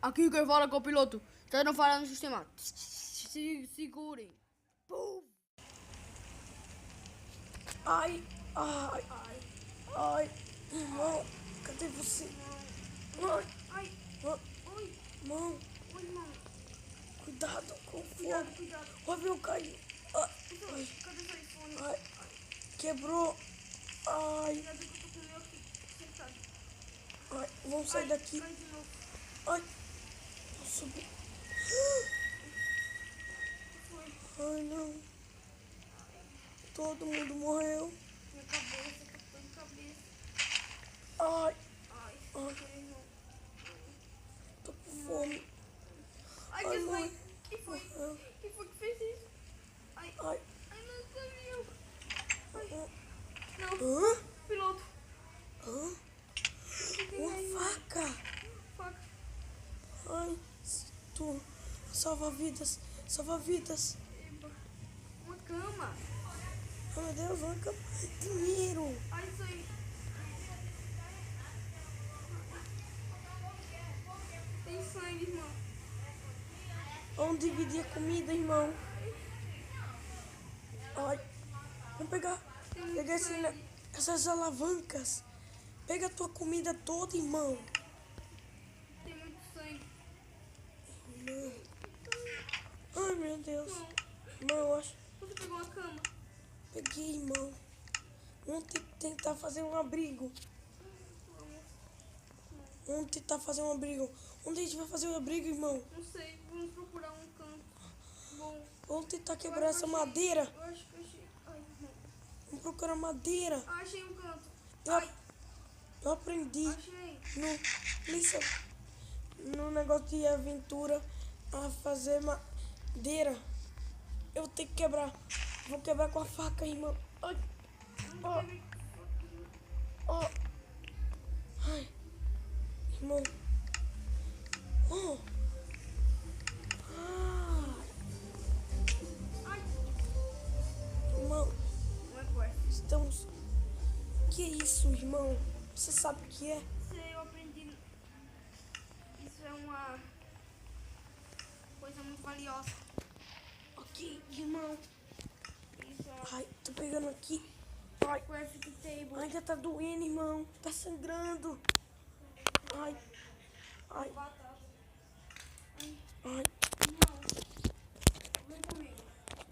Aqui quem fala com o piloto. Vocês não falam no sistema. Segurem. Pum. Ai, ai, ai, ai, irmão, cadê você? Ai, Ai, ai, oi, irmão, oi, irmão. cuidado com o fogo. Cuidado. O avião caiu. Ai, ai, Cadê seu iPhone? ai, quebrou. Ai, Cuidado que eu tô com o meu aqui, sentado. ai, vamos sair daqui. Cai de novo. Ai, vou subir. Foi. Ai, não. Todo mundo morreu. Minha cabeça, tô de cabeça. Ai, Ai, ai, foi, irmão. tô com fome. Ai, Ai, que mãe. foi? Quem foi? Morreu. Quem foi que fez isso? Ai, Ai, não sabia. Ai, não, hã? piloto. Hã? O que tem Uma aí? faca. Faca. Ai, tu salva vidas, salva vidas. Eba. Uma cama. Ai, meu Deus, uma cama. Dinheiro. Ai, isso aí. Tem sangue, irmão. Vamos dividir a comida, irmão. Ai, vamos pegar. Pega essas alavancas. Pega a tua comida toda, irmão. Tem muito sangue. Irmão. Ai, meu Deus. Irmão, Irmão, eu acho. você pegou uma cama? Peguei, irmão. Vamos tentar fazer um abrigo. Vamos tentar fazer um abrigo. Onde a gente vai fazer o abrigo, irmão? Não sei, vamos procurar um canto bom. Vamos tentar quebrar essa madeira. Eu acho que eu achei. Ai, irmão. Vamos procurar madeira. Ah, achei um canto. Eu, Ai, eu aprendi achei. no negócio de aventura a fazer madeira. Eu vou ter que quebrar. Vou quebrar com a faca, irmão. Ai, ó, ó. Ai, irmão. Oh. Ah, Ai, irmão, não é quest. estamos. Que é isso, irmão? Você sabe o que é? Sei, eu aprendi. Isso é uma coisa muito valiosa. Ok, irmão. Isso é uma Ai, tô pegando aqui. Ai, crafting table. ainda tá doendo, irmão. Tá sangrando. Ai, ai, Batata. ai. Irmão, vem comigo.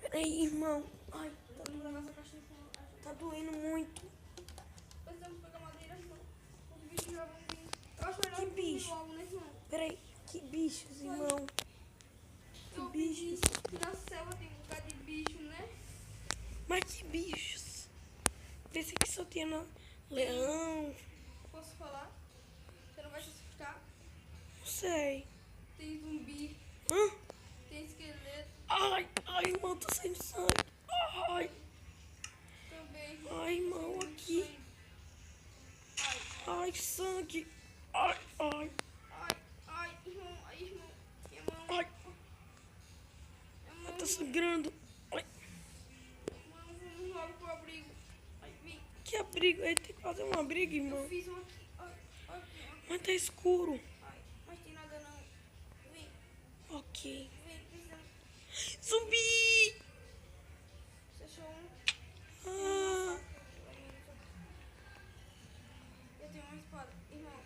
Peraí, irmão. Ai, Vamos levar essa caixinha pra ajuda. tá doendo muito. Precisamos pegar madeira, irmão. Os bichos já vão vir. Eu acho melhor Que dormir bicho? logo, né, irmão? Peraí, que bichos, irmão. Eu bichos? aprendi que na selva tem um bocado de bicho, né? Mas que bichos? Pensei que só tinha leão. Posso falar? Você não vai se assustar? Não sei. Tem zumbi, Hã? tem esqueleto Ai, ai, irmão, tô saindo sangue. Ai, também. ai, irmão, aqui. Ai, sangue. Ai, ai, Ai, irmão, minha mão, ai. Tá sangrando. Ai, irmão, vamos logo pro abrigo. Ai, vem, que abrigo. Aí tem que fazer um abrigo, eu irmão. fiz um aqui. Ai, Mas tá escuro. ai, mas tem nada não. Vem, Ok. precisamos. Zumbi! Você achou um? Ah, Eu tenho uma espada. Irmão,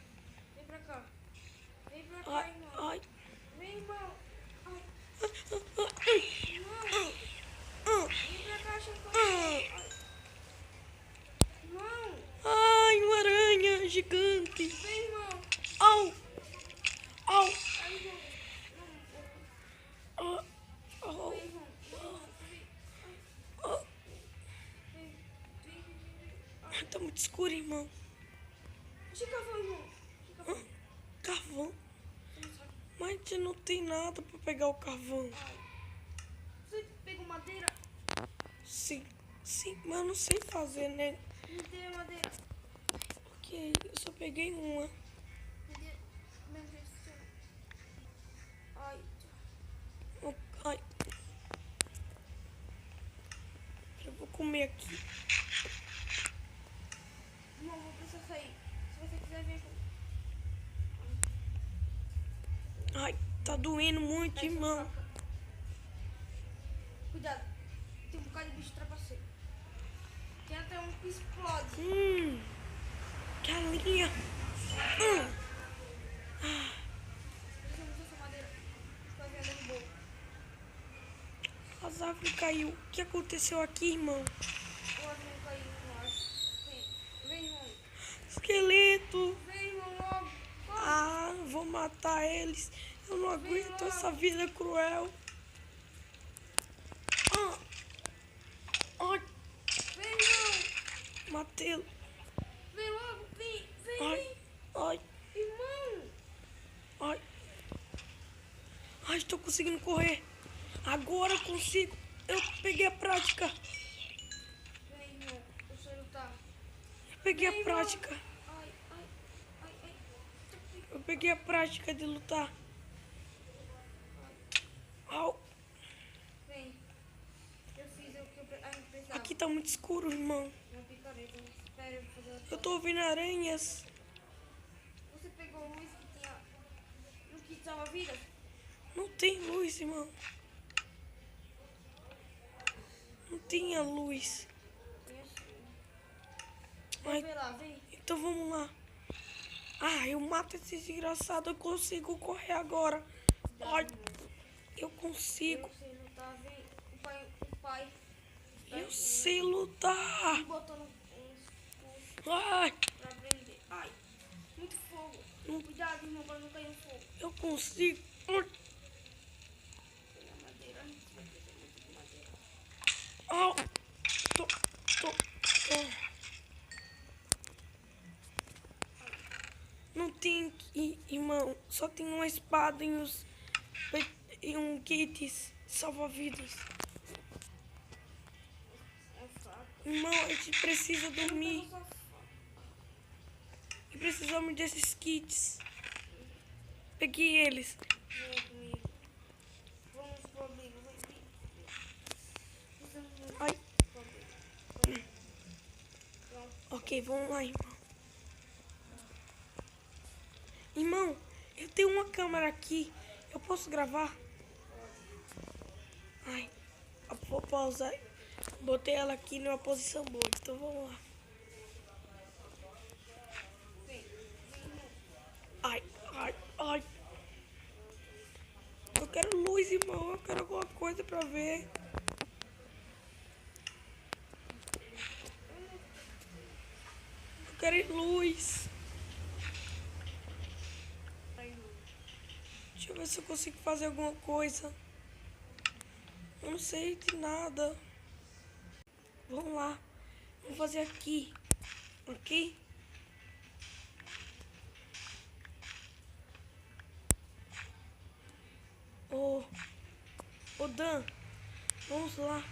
vem pra cá. Vem pra cá, ai, irmão. ai. Vem, irmão. Ai, Ai, irmão, ah, vem pra cá, chefão. ah. Irmão, Ai, uma aranha gigante. vem, irmão. Au, au. Ai, irmão. Ah, au. Vem, irmão. Ah. Vem. Ai, tá muito escuro, irmão. Deixa eu cavar, irmão. Hã? Carvão. Você não sabe. Mas já não tem nada pra pegar o carvão. Você pegou madeira? Sim, sim, mas eu não sei fazer, né? Me dê a madeira. Ok, eu só peguei uma. Me dê. Mesmo jeito que você. Ai, Ai. Eu vou comer aqui. irmão, vou precisar sair. Se você quiser vir comigo. Ai, tá doendo muito, Pega essa irmão. faca. Cuidado. Tem um bocado de bicho trapaceiro. Tem até um que explode. Galinha. Precisamos dessa madeira. Os casinha derrubou. As árvores caiu. O que aconteceu aqui, irmão? O avião caiu, eu acho. Vem, irmão. Esqueleto. Vem, irmão, logo. Corre. Ah, vou matar eles. Eu não aguento essa vida cruel. Ah. Ai, Vem, irmão. matei-lo. Vem logo. Vem, Ai, vem. ai, Irmão. ai. Ai, estou conseguindo correr. Agora eu consigo. Eu peguei a prática. Vem, irmão. Eu sei lutar. Eu peguei a Vem, prática. Ai, ai, ai, ai. Eu peguei a prática de lutar. Au. Vem. Eu fiz o que a gente precisava. Aqui tá muito escuro, irmão. Uma picareta. Espera eu fazer a Eu tô ouvindo aranhas. Você pegou o luz que tinha no kit salva-vidas? Não tem luz, irmão. Não tinha luz. Tinha sim. Ai, Vem lá, vem. então vamos lá. Ah, eu mato esse desgraçado. Eu consigo correr agora. Ai, eu consigo. Eu sei lutar, vem. O pai Eu sei lutar. botou uns pulsos Ai, pra prender. Ai, muito fogo. Não. Cuidado, irmão, pra não cair no fogo. eu consigo. Ai, Tem a madeira, a gente vai precisar muito de madeira. au. Tô. Não tem, irmão. Só tem uma espada e um kit salva-vidas. É fraco. Irmão, a gente precisa dormir. Pega sua faca. E precisamos desses kits. Peguei eles. Vem comigo. Vamos pro abrigo, vem. Precisamos muito Ai, pro abrigo. Pronto. ok, vamos lá, irmão. Irmão, eu tenho uma câmera aqui. Eu posso gravar? Ai, eu vou pausar. Botei ela aqui numa posição boa. Então vamos lá. Vem, irmão. Ai. Eu quero luz, irmão. Eu quero alguma coisa pra ver. Eu quero luz. Deixa eu ver se eu consigo fazer alguma coisa. Eu não sei de nada. Vamos lá. Vamos fazer aqui. Ok? Ô Dan, vamos lá.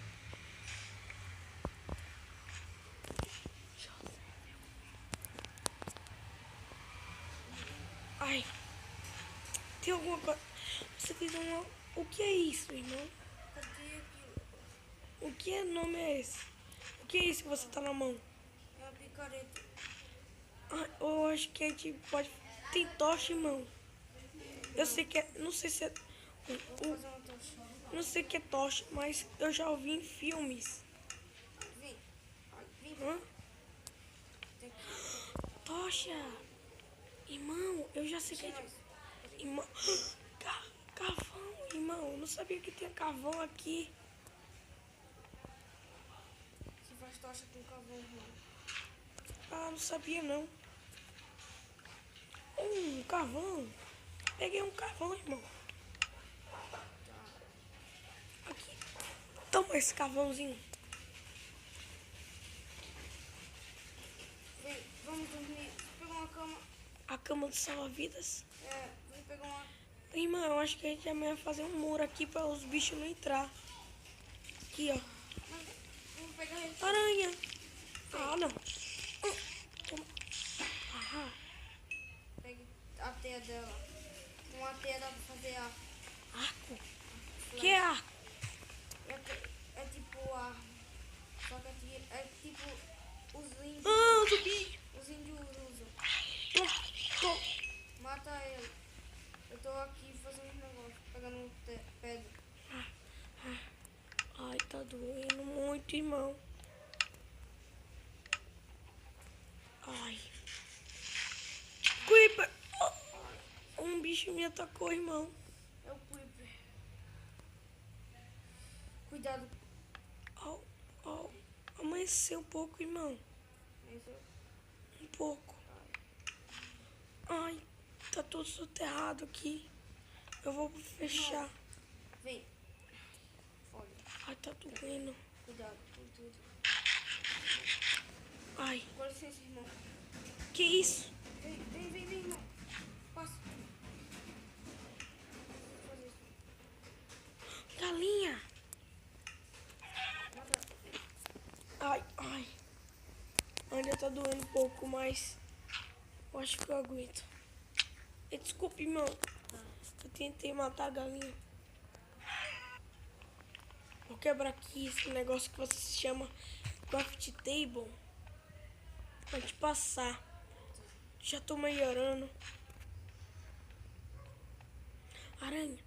Ai. Tem alguma coisa. Você fez uma. O que é isso, irmão? Cadê aquilo? O que nome é esse? O que é isso que você tá na mão? É uma picareta. Ah, eu acho que a gente pode. Tem tocha, irmão. Eu sei que é. Não sei se é. Vou fazer uma tocha. Não sei o que é tocha, mas eu já ouvi em filmes. Vem. Ai, vem. Hã? Tem que... Tocha! Irmão, eu já sei que é. mais. Irmão. Carvão, irmão. Eu não sabia que tinha carvão aqui. Você faz tocha com carvão, irmão. Ah, não sabia não. Carvão. Peguei um carvão, irmão. Aqui. Toma esse carvãozinho. Vem, vamos dormir. Pega uma cama. A cama de salva-vidas. É, vem pegar uma... Irmão, eu acho que a gente vai fazer um muro aqui para os bichos não entrar. Aqui, ó. Vamos pegar ele. Aranha. Ah, não. Toma. Ah, Pegue a teia dela. Com a teia dá pra fazer a... arco. Que é arco? É tipo arma. Só que aqui é tipo os índios. Ah, subi. Os índios usam. Tô. Mata ele. Eu tô aqui fazendo um negócio, pegando pedra. Ai, tá doendo muito, irmão. Ai. Creeper! Oh, um bicho me atacou, irmão. É o Creeper. Cuidado. Au, au. Amanheceu um pouco, irmão. Isso. Um pouco. Ai, tá tudo soterrado aqui. Eu vou fechar. Vem. Olha, Ai, tá doendo. cuidado com tudo. Ai, Com licença, irmão. que isso? Vem, irmão. Passa. Fazer isso. Galinha. Mata. Ai, ai. Ainda tá doendo um pouco, mas eu acho que eu aguento. Desculpa, irmão. Eu tentei matar a galinha. Vou quebrar aqui esse negócio que você se chama craft table. Pra te passar. Já tô melhorando. Aranha.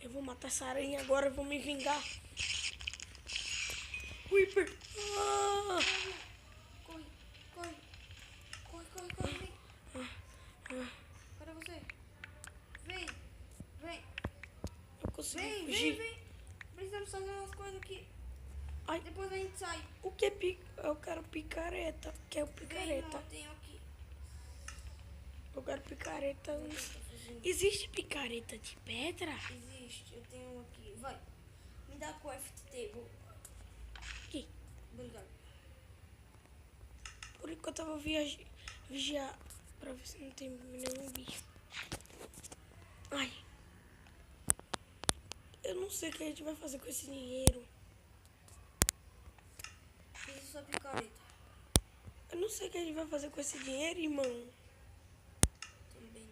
Eu vou matar essa aranha agora. Eu vou me vingar. Creeper. Ah! Corre. Vem. Cadê você? Vem. Eu consegui fugir. Vem. Precisamos fazer umas coisas aqui. Ai, Depois a gente sai. o que é Eu quero picareta. Quero Vem, picareta. irmão. Tenho aqui. Eu quero picareta. Existe picareta de pedra? Existe. Eu tenho aqui. Vai. Me dá a craft table. Aqui. Obrigado. Por enquanto eu vou vigiar pra ver se não tem nenhum bicho. Ai. Eu não sei o que a gente vai fazer com esse dinheiro. Fiz a sua picareta. Eu não sei o que a gente vai fazer com esse dinheiro, irmão. Também.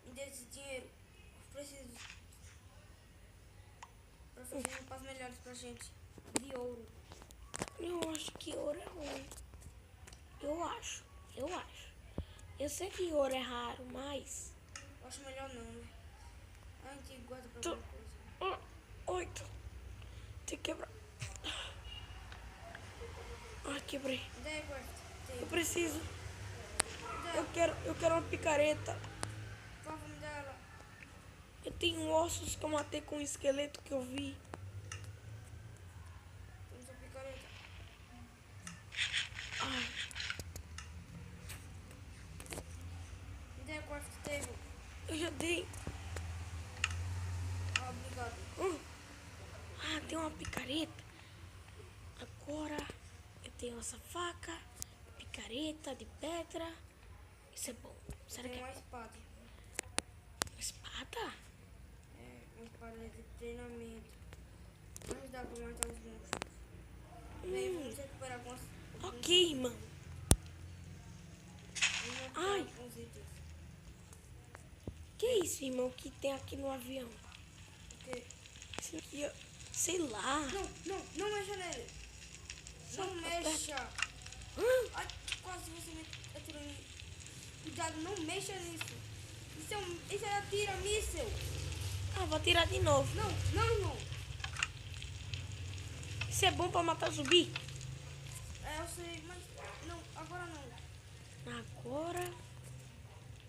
Me dê esse dinheiro. Eu preciso. Pra fazer roupas melhores pra gente. De ouro. Eu acho que ouro é ruim. Eu acho. Eu sei que ouro é raro, mas... Eu acho melhor não, né? A gente guarda pra Tu- alguma coisa. 8. Tem que quebrar. Ai, quebrei. Me dá a craft Eu table. preciso. Me dá. Eu quero uma picareta. Por favor, me dá ela. Eu tenho ossos que eu matei com um esqueleto que eu vi. Toma sua picareta. Ai, Me dá a craft table. eu já dei. Ah, obrigado. Ah, tem uma picareta. Agora eu tenho essa faca, picareta de pedra. Isso é bom. Será que Tem é uma espada. uma espada? É, uma espada de treinamento. Mas dá pra matar os monstros. Vem, vamos recuperar algumas. Ok, irmão. Vamos recuperar Ai. alguns itens. Que é isso, irmão, que tem aqui no avião? Porque... Isso aqui, ó, sei lá. Não mexa nele. Só Não aperta. mexa. Hã? Ai, quase você me atirou em mim. Cuidado, não mexa nisso. Isso é atira míssel. Ah, vou tirar de novo. Não, irmão. Isso é bom pra matar zumbi? É, eu sei, mas não, agora não. Agora,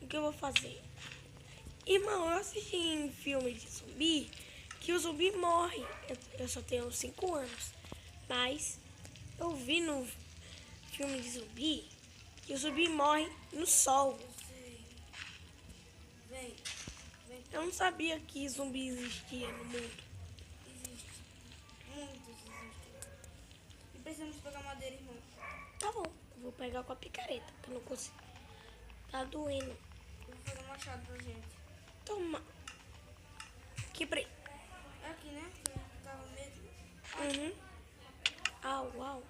o que eu vou fazer? Irmão, eu assisti em filme de zumbi que o zumbi morre. Eu só tenho 5 anos. Mas eu vi no filme de zumbi que o zumbi morre no sol. Eu sei. Vem. Eu não sabia que zumbi existia no mundo. Existe. Muitos existem. E precisamos pegar madeira, irmão. Tá bom, eu vou pegar com a picareta, que eu não consigo. Tá doendo. Eu vou fazer um machado pra gente. Toma. Quebrei. É aqui, né? Que tava mesmo. Uhum. Au, au.